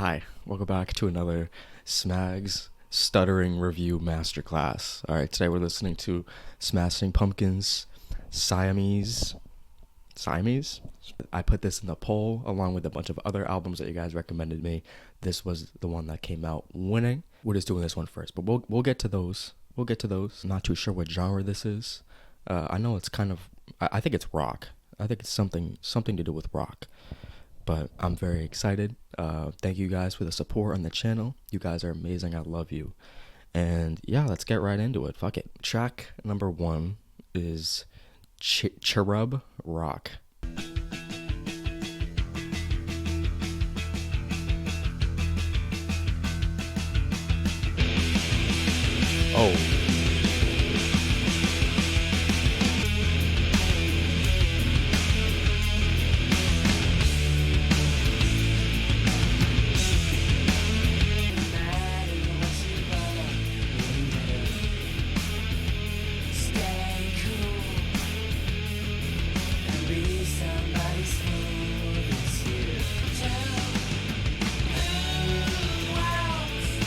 Hi, welcome back to another Smags Stuttering Review Masterclass. Alright, today we're listening to Smashing Pumpkins' Siamese? I put this in the poll along with a bunch of other albums that you guys recommended me. This was the one that came out winning. We're just doing this one first, but we'll get to those. Not too sure what genre this is. I know it's kind of, I think it's rock. I think it's something to do with rock. But I'm very excited. Thank you guys for the support on the channel. You guys are amazing. I love you. And yeah, let's get right into it. Fuck it. Track number 1 is Cherub Rock. Oh.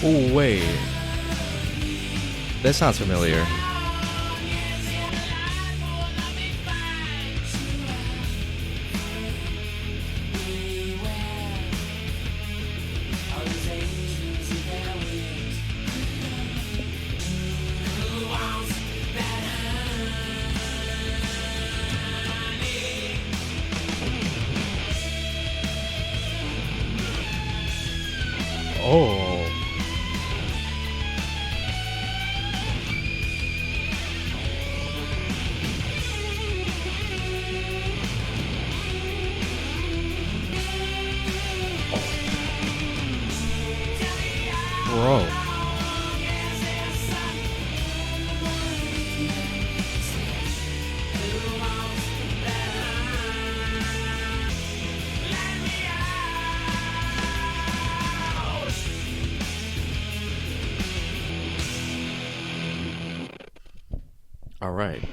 Oh, wait. That sounds familiar. Oh. Bro. All right.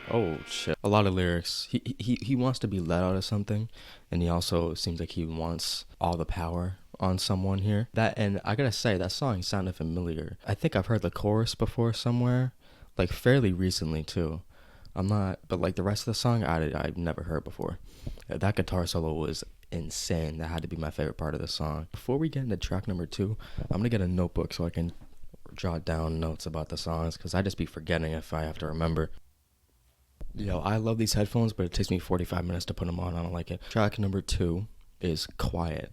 Oh shit. A lot of lyrics. He wants to be let out of something, and he also seems like he wants all the power on someone here. That, and I gotta say, that song sounded familiar. I think I've heard the chorus before somewhere, like fairly recently too. But like the rest of the song, I've never heard before. That guitar solo was insane. That had to be my favorite part of the song. Before we get into track number 2, I'm gonna get a notebook so I can jot down notes about the songs, because I just be forgetting if I have to remember. Yo, I love these headphones, but it takes me 45 minutes to put them on. I don't like it. Track number 2 is Quiet.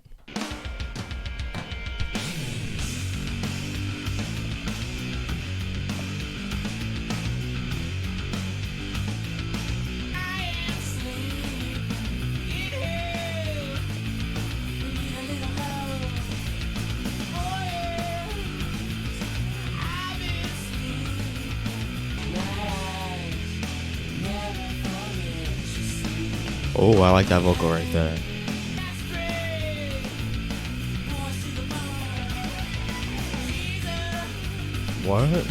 Oh, I like that vocal right there. What?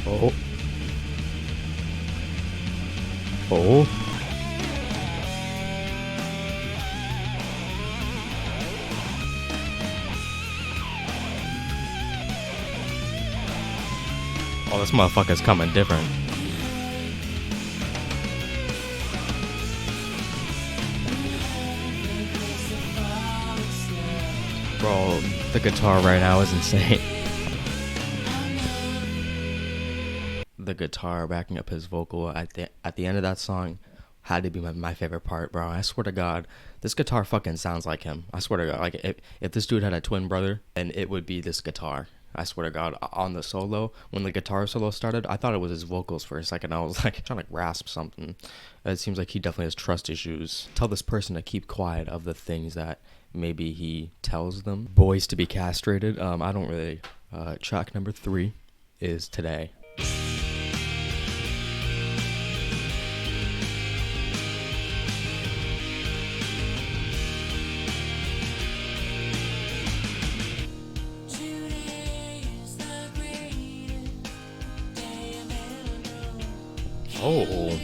Oh. Oh. Oh, this motherfucker's coming different. Bro, the guitar right now is insane. The guitar backing up his vocal at the end of that song had to be my favorite part, bro. I swear to God, this guitar fucking sounds like him. I swear to God, like if this dude had a twin brother, then it would be this guitar. I swear to God, on the solo, when the guitar solo started, I thought it was his vocals for a second. I was like trying to grasp something. It seems like he definitely has trust issues. Tell this person to keep quiet of the things that maybe he tells them. Boys to be castrated. I don't really. Track number 3 is Today. Oh.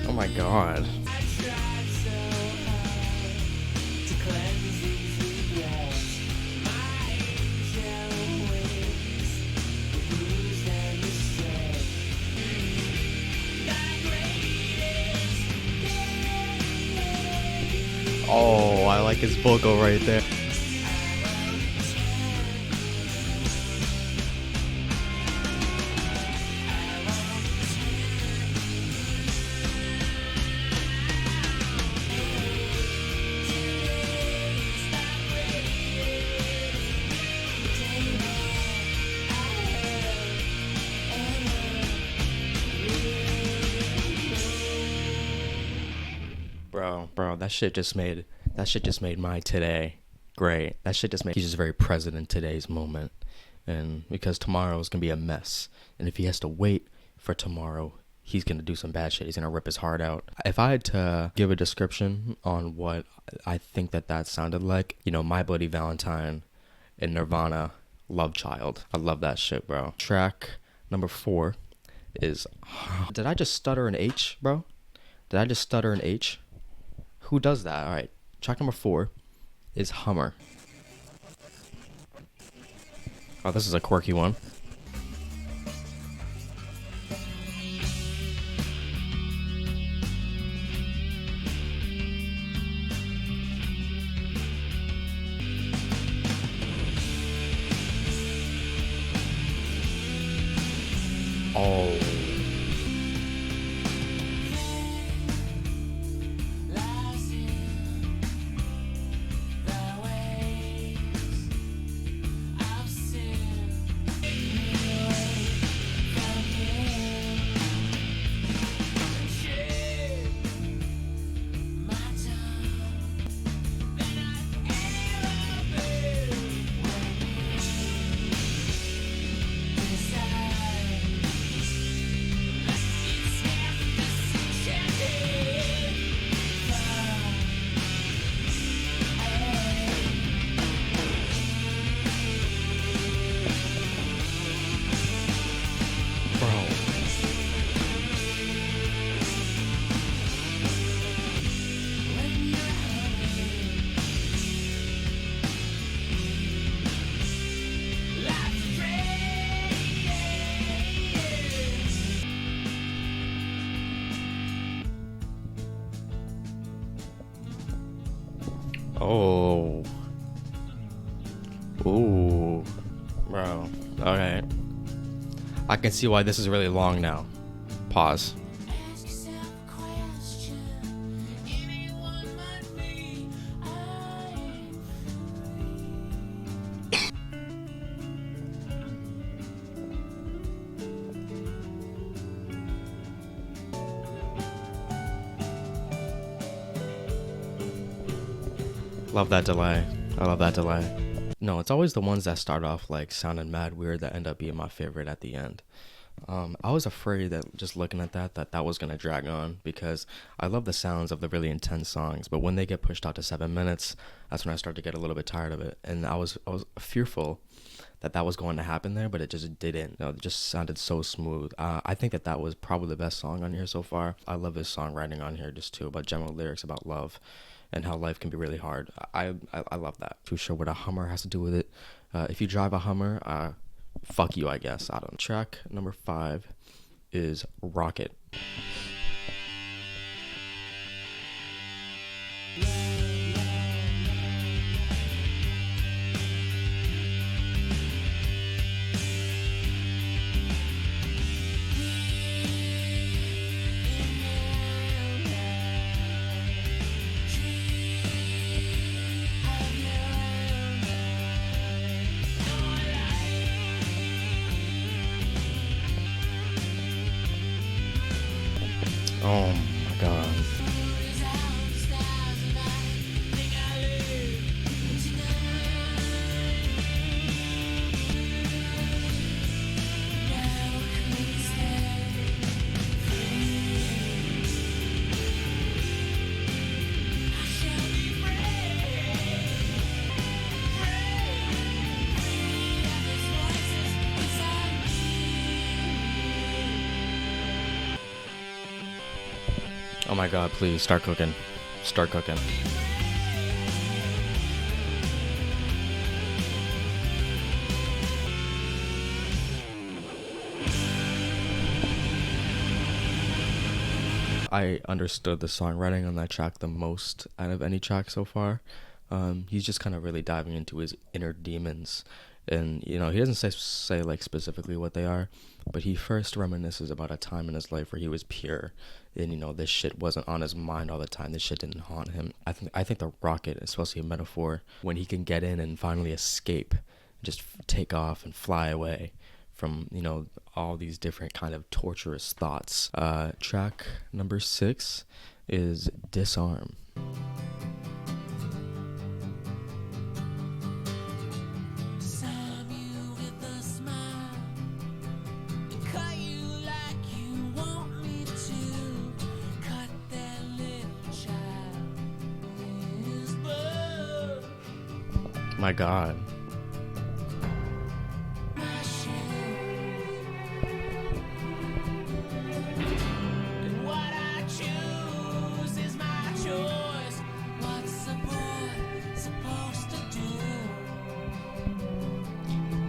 Oh my god. Oh, I like his vocal right there. Bro, that shit just made my today great. That shit just made, he's just very present in today's moment. And because tomorrow's gonna be a mess. And if he has to wait for tomorrow, he's gonna do some bad shit. He's gonna rip his heart out. If I had to give a description on what I think that sounded like, you know, My Bloody Valentine and Nirvana, Love Child. I love that shit, bro. Track number 4 is... Did I just stutter an H, bro? Did I just stutter an H? Who does that? All right. Track number 4 is Hummer. Oh, this is a quirky one. Oh. Oh. Ooh. Bro. Okay. I can see why this is really long now. Pause. Love that delay. I love that delay. No, it's always the ones that start off like sounding mad weird that end up being my favorite at the end. I was afraid that just looking at that was gonna drag on because I love the sounds of the really intense songs, but when they get pushed out to 7 minutes, that's when I start to get a little bit tired of it. And I was fearful that was going to happen there, but it just didn't. No, it just sounded so smooth. I think that was probably the best song on here so far. I love his songwriting on here just too, about general lyrics about love and how life can be really hard. I love that. Too sure what a Hummer has to do with it. If you drive a Hummer, fuck you, I guess. I don't know. Track number 5 is Rocket. Oh my god. Oh my god, please start cooking. Start cooking. I understood the songwriting on that track the most out of any track so far. He's just kind of really diving into his inner demons, and he doesn't say like specifically what they are, but he first reminisces about a time in his life where he was pure, and this shit wasn't on his mind all the time. This shit didn't haunt him. I think the rocket is supposed to be a metaphor when he can get in and finally escape, just take off and fly away from all these different kind of torturous thoughts. Track number 6 is Disarm. My god.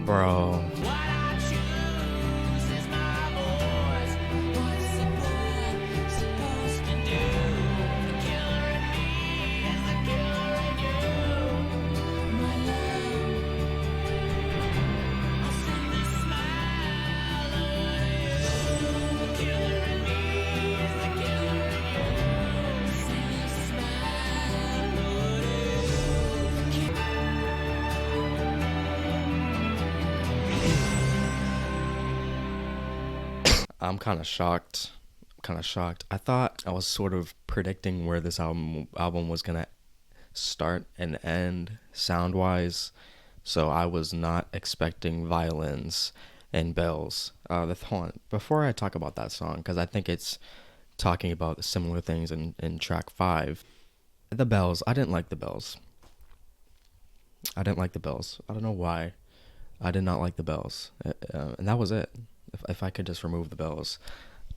Bro. I'm kind of shocked. I thought I was sort of predicting where this album was gonna start and end sound wise, so I was not expecting violins and bells. Before I talk about that song, because I think it's talking about similar things in track 5. The bells, I didn't like the bells. I don't know why. I did not like the bells, and that was it. If I could just remove the bells,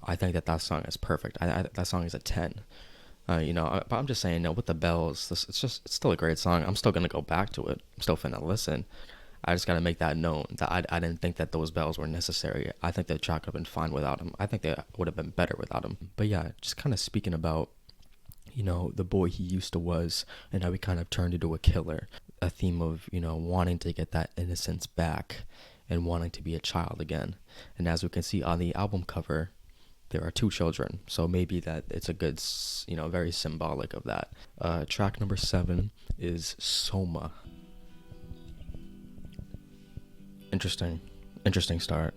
I think that song is perfect. That song is a 10. But I'm just saying, with the bells, it's still a great song. I'm still gonna go back to it. I'm still finna listen. I just gotta make that known that I didn't think that those bells were necessary. I think the track would have been fine without them. I think they would have been better without them. But yeah, just kind of speaking about, the boy he used to was, and how he kind of turned into a killer. A theme of, wanting to get that innocence back and wanting to be a child again. And as we can see on the album cover, there are 2 children. So maybe that it's a good, very symbolic of that. Track number 7 is Soma. Interesting start.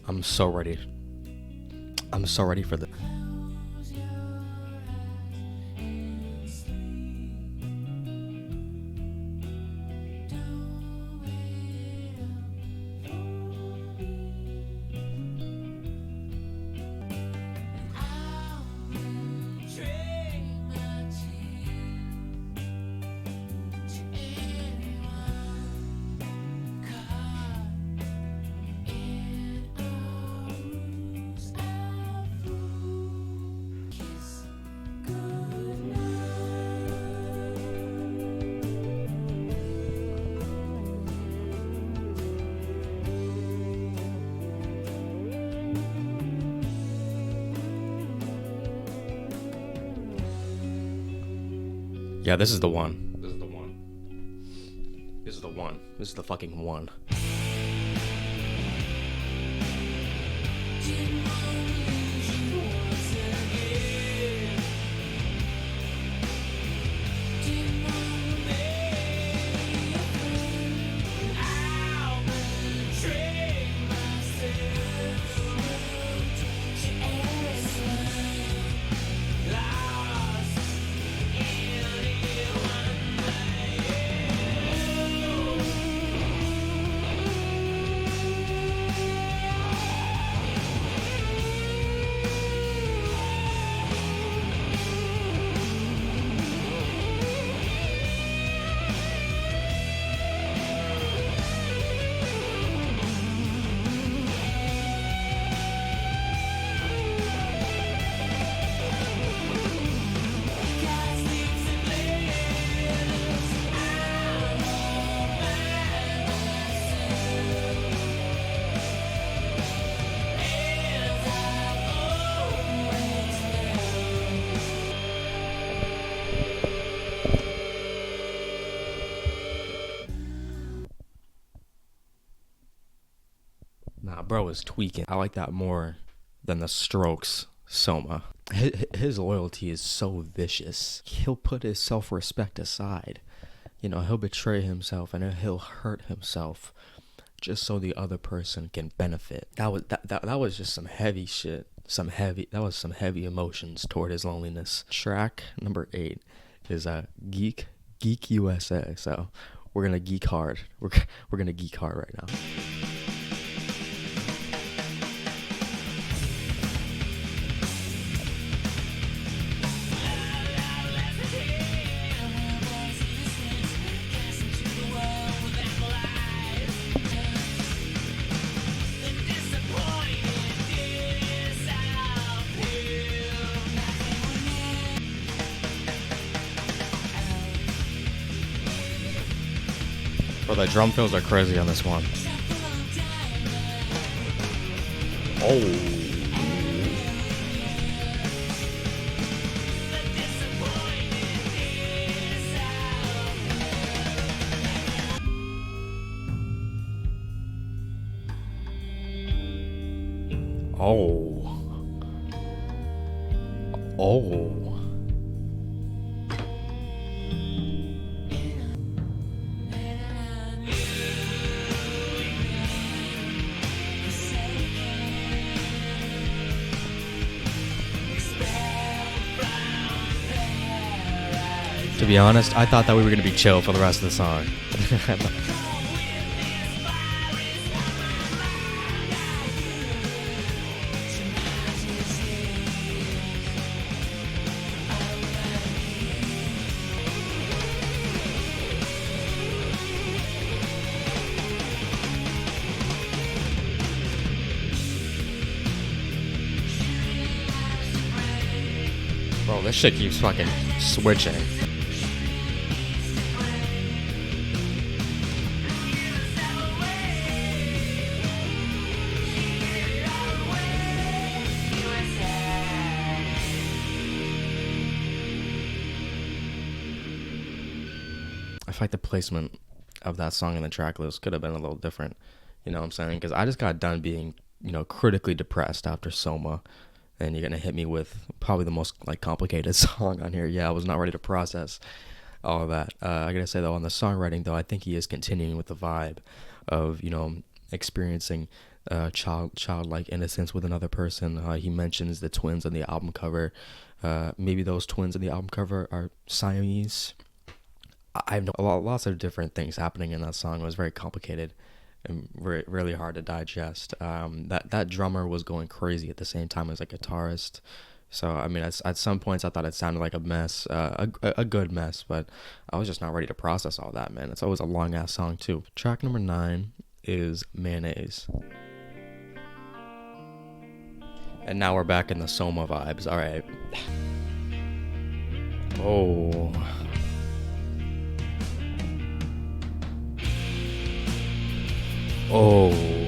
I'm so ready for the Yeah, this is the one. This is the fucking one. bro is tweaking. I like that more than the Strokes Soma. His loyalty is so vicious. He'll put his self-respect aside. You know, he'll betray himself and he'll hurt himself just so the other person can benefit. That was just some heavy shit. That was some heavy emotions toward his loneliness. Track number 8 is Geek USA. So we're gonna geek hard. We're gonna geek hard right now. Bro, the drum fills are crazy on this one. Oh. Oh. Oh. To be honest, I thought that we were going to be chill for the rest of the song. Bro, this shit keeps fucking switching. I feel like the placement of that song in the track list could have been a little different. You know what I'm saying? Because I just got done being, you know, critically depressed after Soma. And you're going to hit me with probably the most, like, complicated song on here. Yeah, I was not ready to process all of that. I got to say, though, on the songwriting, though, I think he is continuing with the vibe of, you know, experiencing childlike innocence with another person. He mentions the twins on the album cover. Maybe those twins on the album cover are Siamese. I have lots of different things happening in that song. It was very complicated and really hard to digest. That drummer was going crazy at the same time as a guitarist. So, I mean, at some points I thought it sounded like a mess, a good mess, but I was just not ready to process all that, man. It's always a long-ass song, too. Track number 9 is Mayonnaise. And now we're back in the Soma vibes. All right. Oh... Oh.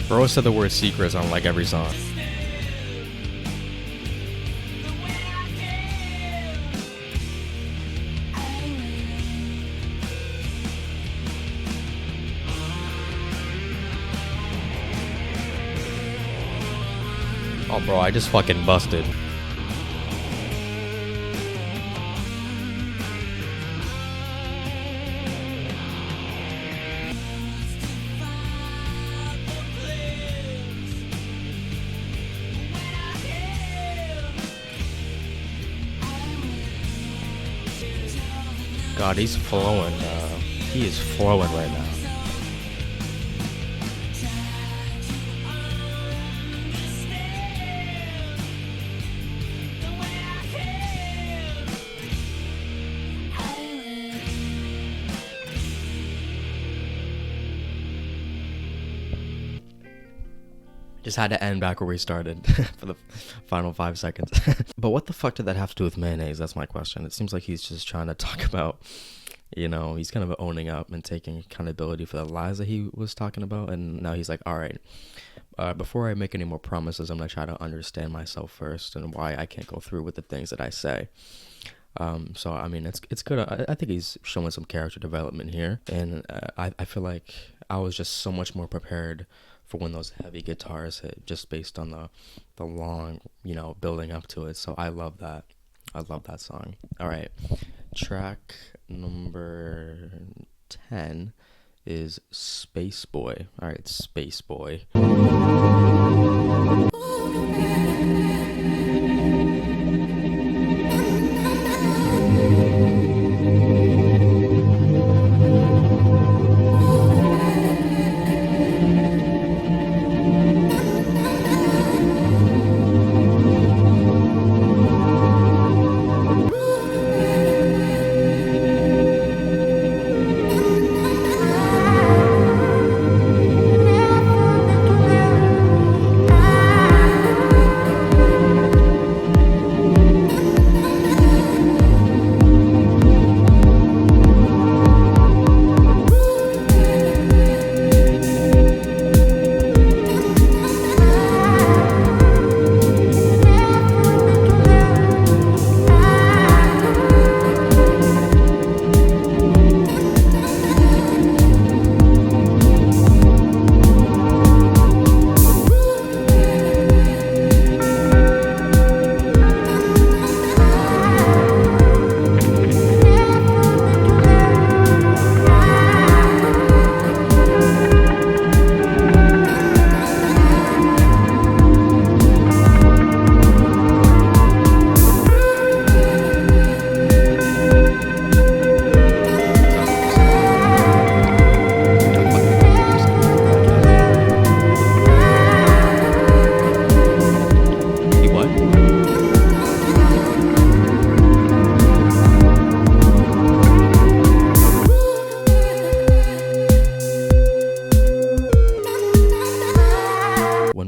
Bro said the word secrets on like every song. Oh, bro, I just fucking busted. God, he's flowing. He is flowing right now. Just had to end back where we started for the final 5 seconds. But what the fuck did that have to do with mayonnaise? That's my question. It seems like he's just trying to talk about, he's kind of owning up and taking accountability for the lies that he was talking about. And now he's like, all right, before I make any more promises, I'm going to try to understand myself first and why I can't go through with the things that I say. So, I mean, it's good. I think he's showing some character development here. And I feel like I was just so much more prepared for when those heavy guitars hit, just based on the long, building up to it. So I love that. I love that song. All right. Track number 10 is Space Boy. All right, Space Boy.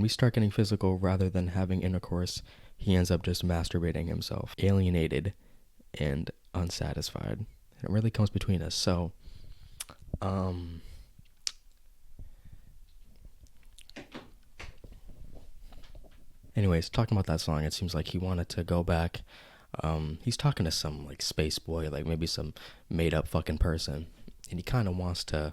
Start getting physical rather than having intercourse, he ends up just masturbating himself, alienated and unsatisfied. It really comes between us. So anyways, talking about that song, it seems like he wanted to go back. He's talking to some like space boy, like maybe some made up fucking person, and he kind of wants to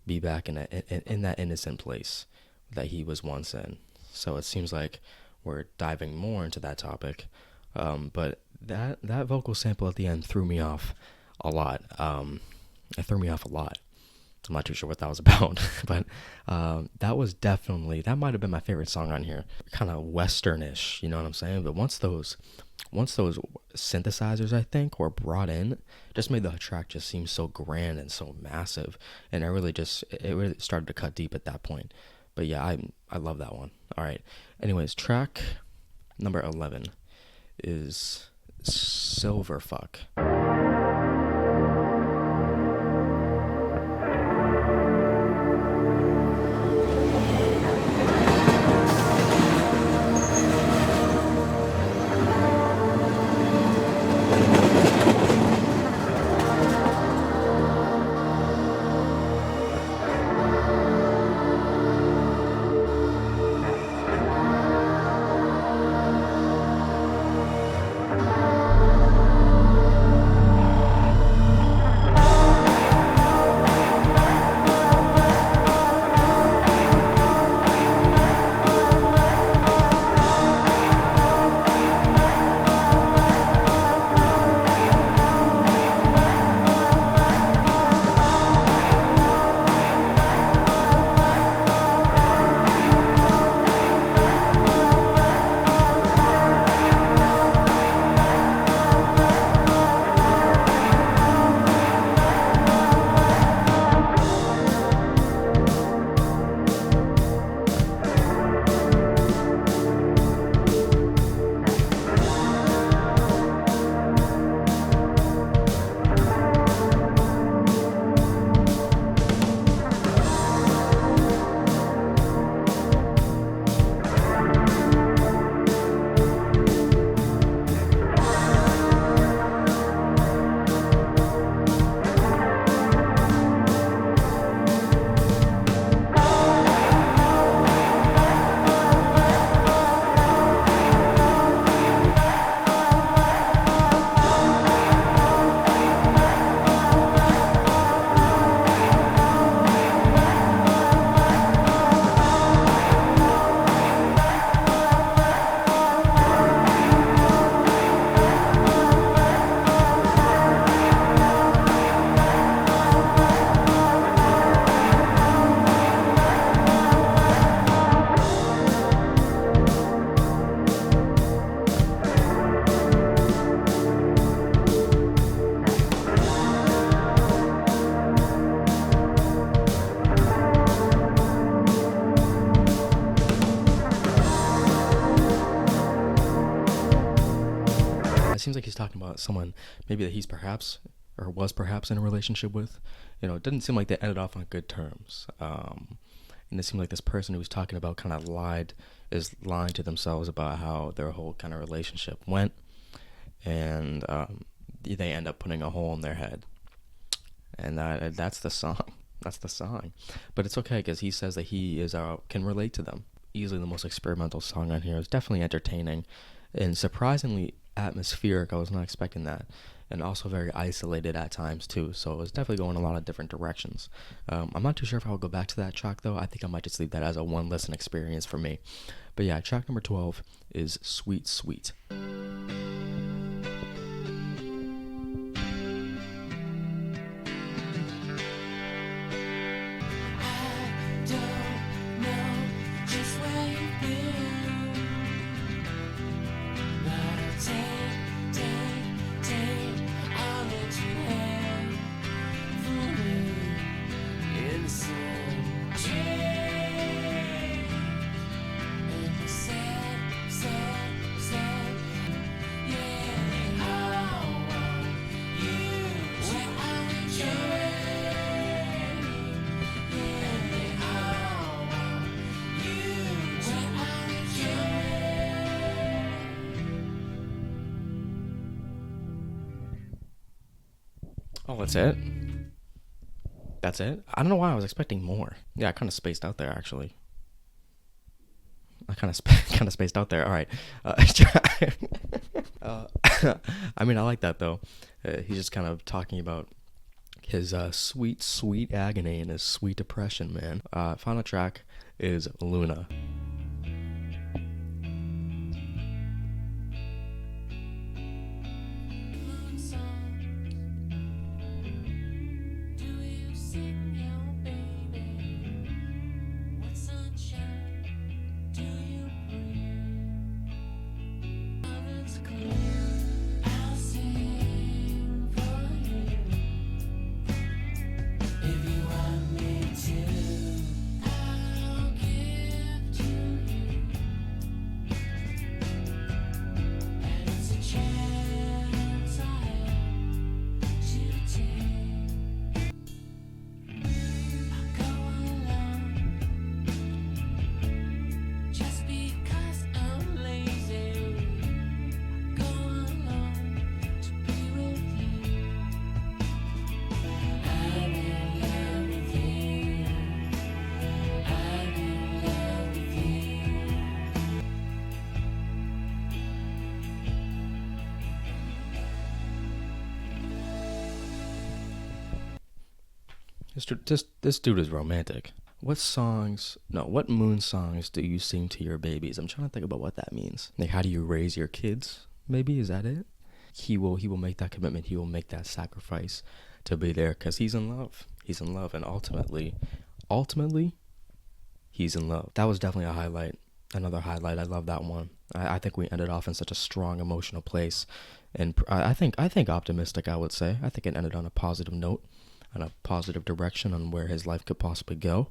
be back in that innocent place that he was once in. So it seems like we're diving more into that topic. But that vocal sample at the end threw me off a lot. It threw me off a lot. I'm not too sure what that was about, but that might have been my favorite song on here. Kind of westernish, you know what I'm saying? But once those synthesizers, I think, were brought in, just made the track just seem so grand and so massive, and it really started to cut deep at that point. But yeah, I love that one. All right. Anyways, track number 11 is Silverfuck. he's talking about someone maybe that he's perhaps or was perhaps in a relationship with. It didn't seem like they ended off on good terms. And it seemed like this person who was talking about kind of lying to themselves about how their whole kind of relationship went, and they end up putting a hole in their head, and that's the song. That's the song. But it's okay because he says that he can relate to them. Easily the most experimental song on here. It's definitely entertaining and surprisingly atmospheric. I was not expecting that. And also very isolated at times too. So it was definitely going a lot of different directions. I'm not too sure if I would go back to that track though. I think I might just leave that as a one listen experience for me. But yeah, track number 12 is Sweet Sweet. Oh, that's it? That's it? I don't know why I was expecting more. Yeah, I kind of spaced out there, actually. I kind of spaced out there. All right. Uh, I mean, I like that, though. He's just kind of talking about his sweet, sweet agony and his sweet depression, man. Final track is Luna. This dude is romantic. What moon songs do you sing to your babies? I'm trying to think about what that means. Like, how do you raise your kids? Maybe, is that it? He will make that commitment. He will make that sacrifice to be there because he's in love. He's in love, and ultimately, he's in love. That was definitely a highlight. Another highlight. I love that one. I think we ended off in such a strong emotional place, and I think optimistic. I would say. I think it ended on a positive note. In a positive direction on where his life could possibly go.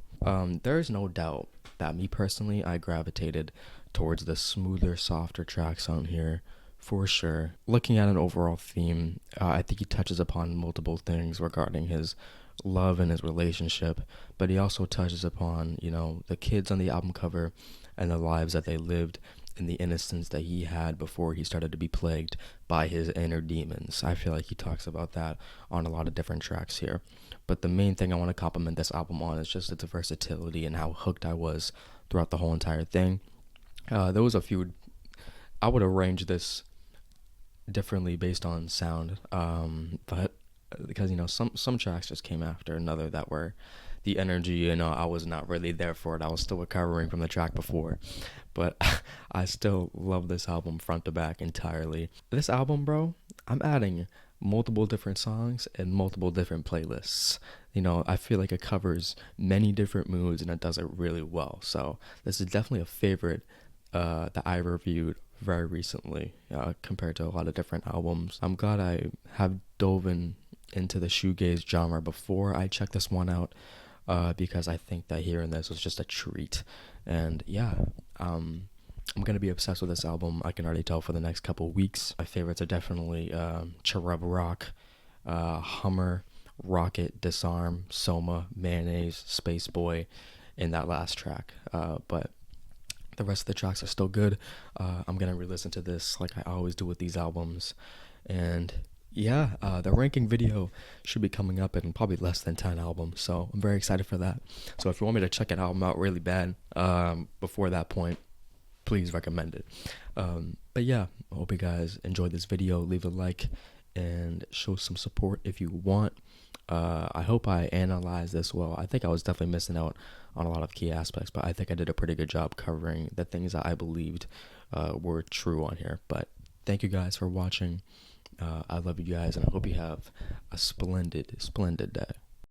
There is no doubt that me personally, I gravitated towards the smoother, softer tracks on here, for sure. Looking at an overall theme, I think he touches upon multiple things regarding his love and his relationship, but he also touches upon, the kids on the album cover and the lives that they lived and the innocence that he had before he started to be plagued by his inner demons. I feel like he talks about that on a lot of different tracks here. But the main thing I want to compliment this album on is just its versatility and how hooked I was throughout the whole entire thing. There was a few... I would arrange this differently based on sound, but because, some tracks just came after another that were... The energy, I was not really there for it. I was still recovering from the track before. But I still love this album front to back entirely. This album, bro, I'm adding multiple different songs and multiple different playlists. I feel like it covers many different moods and it does it really well. So this is definitely a favorite that I reviewed very recently compared to a lot of different albums. I'm glad I have dove into the shoegaze genre before I checked this one out. Because I think that hearing this was just a treat. And yeah, I'm gonna be obsessed with this album. I can already tell for the next couple weeks. My favorites are definitely Cherub Rock, Hummer, Rocket, Disarm, Soma, Mayonnaise, Space Boy, and that last track. But the rest of the tracks are still good. I'm gonna re-listen to this like I always do with these albums, and yeah, the ranking video should be coming up in probably less than 10 albums, so I'm very excited for that. So if you want me to check an album out really bad before that point, please recommend it. But yeah, I hope you guys enjoyed this video. Leave a like and show some support if you want. I hope I analyzed this well. I think I was definitely missing out on a lot of key aspects, but I think I did a pretty good job covering the things that I believed were true on here. But thank you guys for watching. I love you guys, and I hope you have a splendid day.